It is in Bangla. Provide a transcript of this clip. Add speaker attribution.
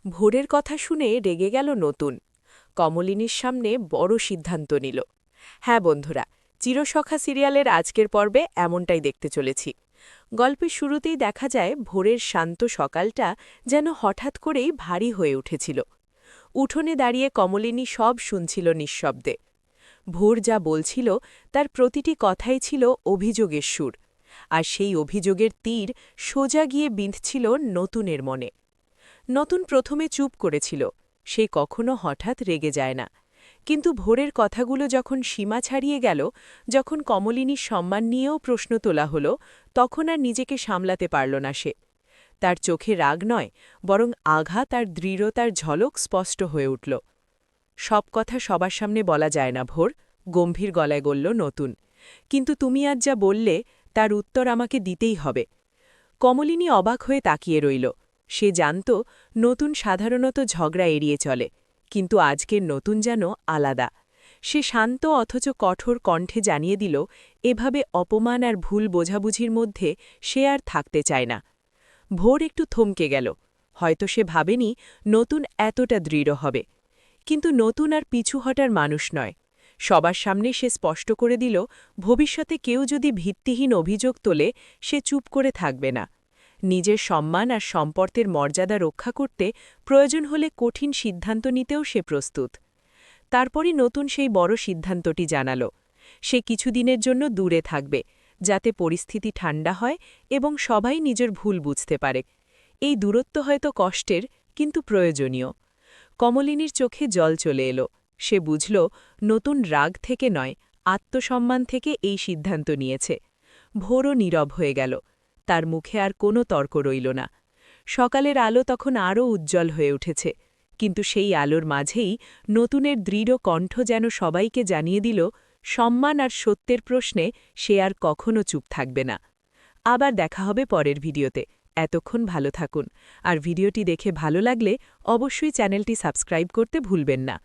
Speaker 1: ভোরের কথা শুনে রেগে গেল নতুন। কমলিনীর সামনে বড় সিদ্ধান্ত নিল। হ্যাঁ বন্ধুরা, চিরসখা সিরিয়ালের আজকের পর্বে এমনটাই দেখতে চলেছি। গল্পের শুরুতেই দেখা যায় ভোরের শান্ত সকালটা যেন হঠাৎ করেই ভারী হয়ে উঠেছিল। উঠোনে দাঁড়িয়ে কমলিনী সব শুনছিল নিঃশব্দে। ভোর যা বলছিল তার প্রতিটি কথাই ছিল অভিযোগের সুর, আর সেই অভিযোগের তীর সোজা গিয়ে বিঁধছিল নতুনের মনে। নতুন প্রথমে চুপ করেছিল, সে কখনো হঠাৎ রেগে যায় না। কিন্তু ভোরের কথাগুলো যখন সীমা ছাড়িয়ে গেল, যখন কমলিনীর সম্মান নিয়েও প্রশ্ন তোলা হলো, তখন আর নিজেকে সামলাতে পারল না সে। তার চোখে রাগ নয়, বরং আঘাত আর দৃঢ়তার ঝলক স্পষ্ট হয়ে উঠল। সব কথা সবার সামনে বলা যায় না ভোর, গম্ভীর গলায় বলল নতুন। কিন্তু তুমি আজ যা বললে তার উত্তর আমাকে দিতেই হবে। কমলিনী অবাক হয়ে তাকিয়ে রইল। সে জানত নতুন সাধারণত ঝগড়া এড়িয়ে চলে, কিন্তু আজকের নতুন যেন আলাদা। সে শান্ত অথচ কঠোর কণ্ঠে জানিয়ে দিল, এভাবে অপমান আর ভুল বোঝাবুঝির মধ্যে সে আর থাকতে চায় না। ভোর একটু থমকে গেল। হয়তো সে ভাবেনি নতুন এতটা দৃঢ় হবে। কিন্তু নতুন আর পিছু হটার মানুষ নয়। সবার সামনে সে স্পষ্ট করে দিল, ভবিষ্যতে কেউ যদি ভিত্তিহীন অভিযোগ তোলে, সে চুপ করে থাকবে না। নিজের সম্মান আর সম্পর্কের মর্যাদা রক্ষা করতে প্রয়োজন হলে কঠিন সিদ্ধান্ত নিতেও সে প্রস্তুত। তারপরই নতুন সেই বড় সিদ্ধান্তটি জানাল। সে কিছুদিনের জন্য দূরে থাকবে, যাতে পরিস্থিতি ঠান্ডা হয় এবং সবাই নিজের ভুল বুঝতে পারে। এই দূরত্ব হয়তো কষ্টের, কিন্তু প্রয়োজনীয়। কমলিনীর চোখে জল চলে এলো। সে বুঝল নতুন রাগ থেকে নয়, আত্মসম্মান থেকে এই সিদ্ধান্ত নিয়েছে। ভোরও নীরব হয়ে গেল। তার মুখে আর কোনো তর্ক রইল না। সকালের আলো তখন আরও উজ্জ্বল হয়ে উঠেছে, কিন্তু সেই আলোর মাঝেই নতুনের দৃঢ় কণ্ঠ যেন সবাইকে জানিয়ে দিল, সম্মান আর সত্যের প্রশ্নে সে আর কখনো চুপ থাকবে না। আবার দেখা হবে পরের ভিডিওতে। এতক্ষণ ভালো থাকুন, আর ভিডিওটি দেখে ভালো লাগলে অবশ্যই চ্যানেলটি সাবস্ক্রাইব করতে ভুলবেন না।